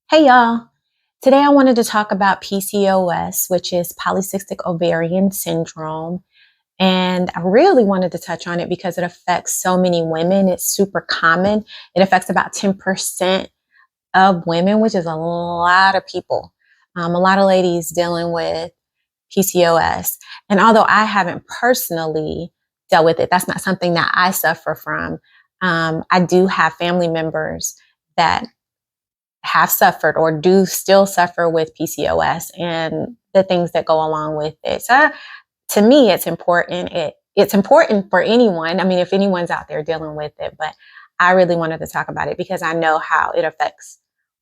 Hey y'all. Today I wanted to talk about PCOS, which is Polycystic Ovarian Syndrome. And I really wanted to touch on it because it affects so many women. It's super common. It affects about 10% of women, which is a lot of people. A lot of ladies dealing with PCOS. And although I haven't personally dealt with it, that's not something that I suffer from. I do have family members that have suffered or do still suffer with PCOS and the things that go along with it. So to me, it's important. It's important for anyone. I mean, if anyone's out there dealing with it, but I really wanted to talk about it because I know how it affects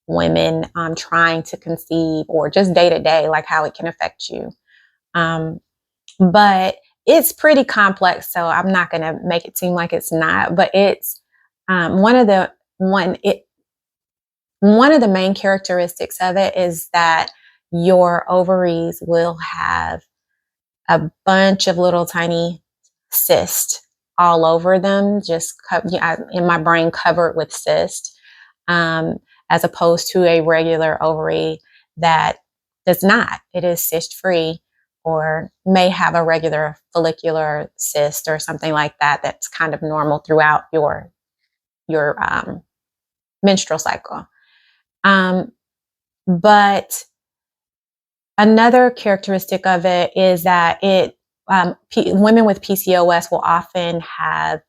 women trying to conceive or just day to day, like how it can affect you. Um, but it's pretty complex, so I'm not going to make it seem like it's not. But it's one of the one it one of the main characteristics of it is that your ovaries will have a bunch of little tiny cysts all over them, just in my brain covered with cysts, um, as opposed to a regular ovary that does not. It is cyst free or may have a regular follicular cyst or something like that that's kind of normal throughout your menstrual cycle. Um, but another characteristic of it is that women with PCOS will often have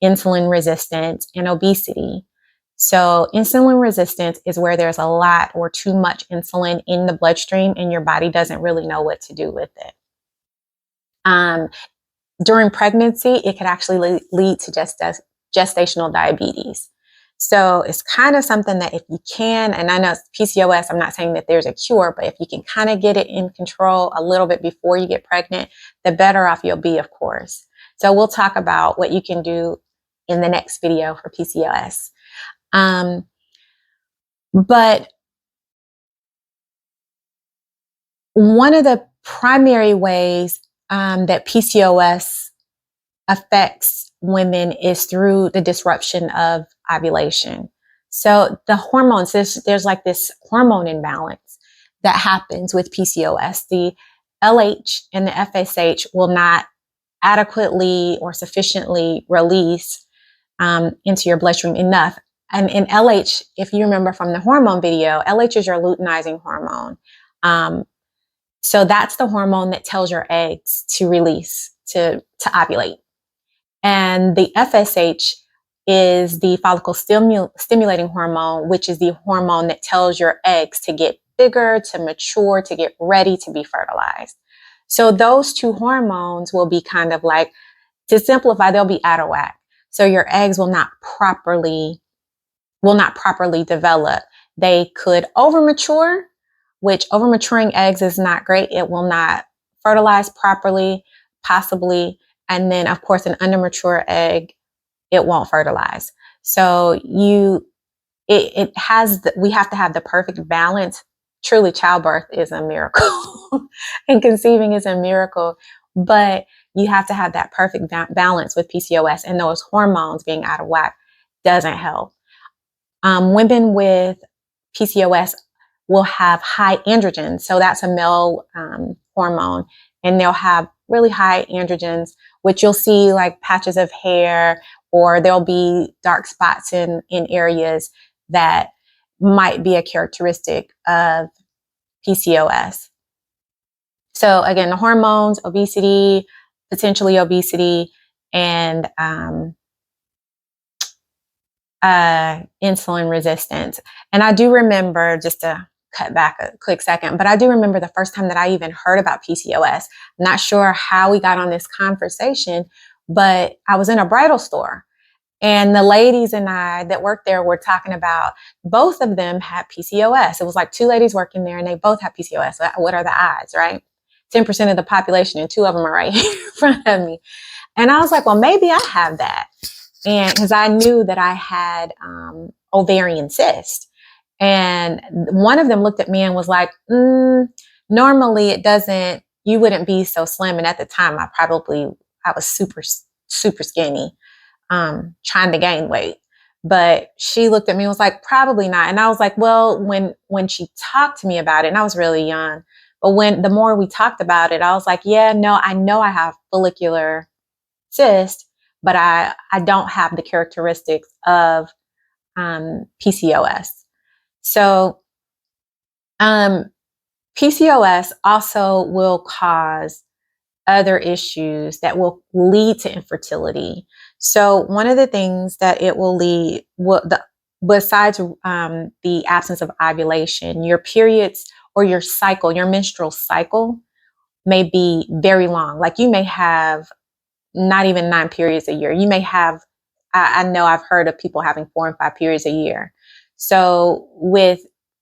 insulin resistance and obesity. So insulin resistance is where there's a lot or too much insulin in the bloodstream and your body doesn't really know what to do with it. During pregnancy, it could actually lead to gestational diabetes. So it's kind of something that if you can, and I know PCOS, I'm not saying that there's a cure, but if you can kind of get it in control a little bit before you get pregnant, the better off you'll be, of course. So we'll talk about what you can do in the next video for PCOS. But one of the primary ways that PCOS affects women is through the disruption of ovulation. So the hormones, there's like this hormone imbalance that happens with PCOS. The LH and the FSH will not adequately or sufficiently release into your bloodstream enough. And in LH, if you remember from the hormone video, LH is your luteinizing hormone. So that's the hormone that tells your eggs to release, to ovulate. And the FSH is the follicle stimulating hormone, which is the hormone that tells your eggs to get bigger, to mature, to get ready to be fertilized. So those two hormones will be kind of like, to simplify, they'll be out of whack. So your eggs will not properly develop. They could overmature, which overmaturing eggs is not great. It will not fertilize properly, possibly. And then, of course, an undermature egg, it won't fertilize. So we have to have the perfect balance. Truly, childbirth is a miracle and conceiving is a miracle, but you have to have that perfect balance with PCOS, and those hormones being out of whack doesn't help. Women with PCOS will have high androgens. So that's a male hormone, and they'll have really high androgens, which you'll see like patches of hair, or there'll be dark spots in areas that might be a characteristic of PCOS. So again, the hormones, obesity, potentially obesity, and insulin resistance. And I do remember, just to cut back a quick second, but I do remember the first time that I even heard about PCOS. I'm not sure how we got on this conversation, but I was in a bridal store and the ladies and I that worked there were talking about both of them had PCOS. It was like two ladies working there and they both have PCOS. So what are the odds, right? 10% of the population and two of them are right here in front of me. And I was like, well, maybe I have that. And because I knew that I had ovarian cyst. And one of them looked at me and was like, normally it doesn't, you wouldn't be so slim. And at the time, I was super, super skinny, trying to gain weight. But she looked at me and was like, probably not. And I was like, well, when she talked to me about it, and I was really young, but when the more we talked about it, I was like, yeah, no, I know I have follicular cyst, but I don't have the characteristics of PCOS. So PCOS also will cause other issues that will lead to infertility. So one of the things that it will lead, besides the absence of ovulation, your periods or your cycle, your menstrual cycle may be very long. Like you may have not even 9 periods a year. You may have, I know I've heard of people having 4 and 5 periods a year. So with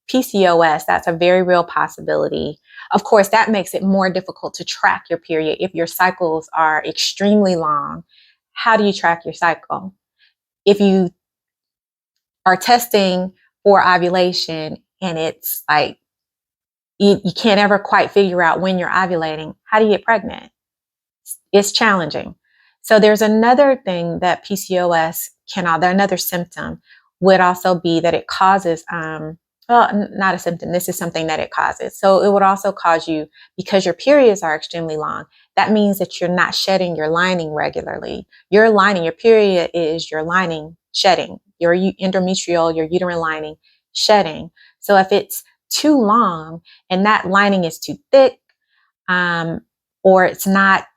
PCOS, that's a very real possibility. Of course, that makes it more difficult to track your period. If your cycles are extremely long, how do you track your cycle? If you are testing for ovulation and it's like you can't ever quite figure out when you're ovulating, how do you get pregnant? It's challenging. So there's another thing that PCOS another symptom would also be that it causes, not a symptom, this is something that it causes. So it would also cause you, because your periods are extremely long, that means that you're not shedding your lining regularly. Your lining, your period is your lining shedding, your endometrial, your uterine lining shedding. So if it's too long and that lining is too thick, or it's not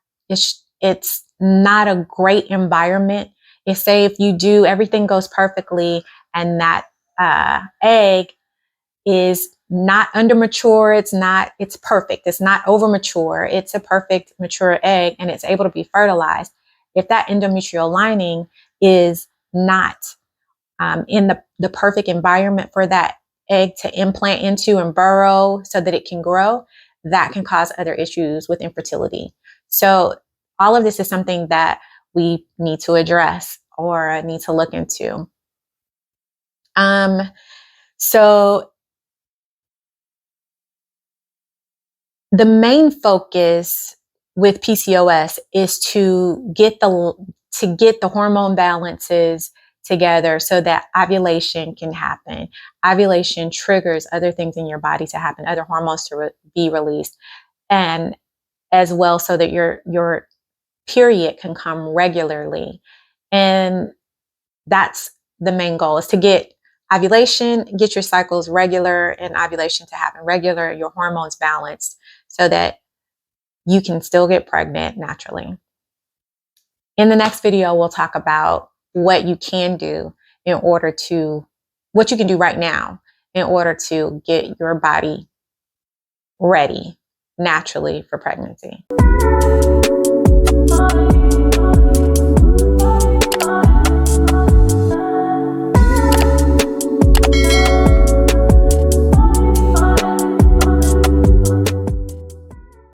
a great environment. If say if you do everything goes perfectly and that egg is not under mature, it's perfect. It's not over mature. It's a perfect mature egg and it's able to be fertilized. If that endometrial lining is not in the perfect environment for that egg to implant into and burrow so that it can grow, that can cause other issues with infertility. So all of this is something that we need to address or need to look into. So the main focus with PCOS is to get the hormone balances together so that ovulation can happen. Ovulation triggers other things in your body to happen, other hormones to be released, and as well so that your period can come regularly. And that's the main goal, is to get ovulation, get your cycles regular and ovulation to happen regular, your hormones balanced so that you can still get pregnant naturally. In the next video, we'll talk about what you can do what you can do right now in order to get your body ready naturally for pregnancy.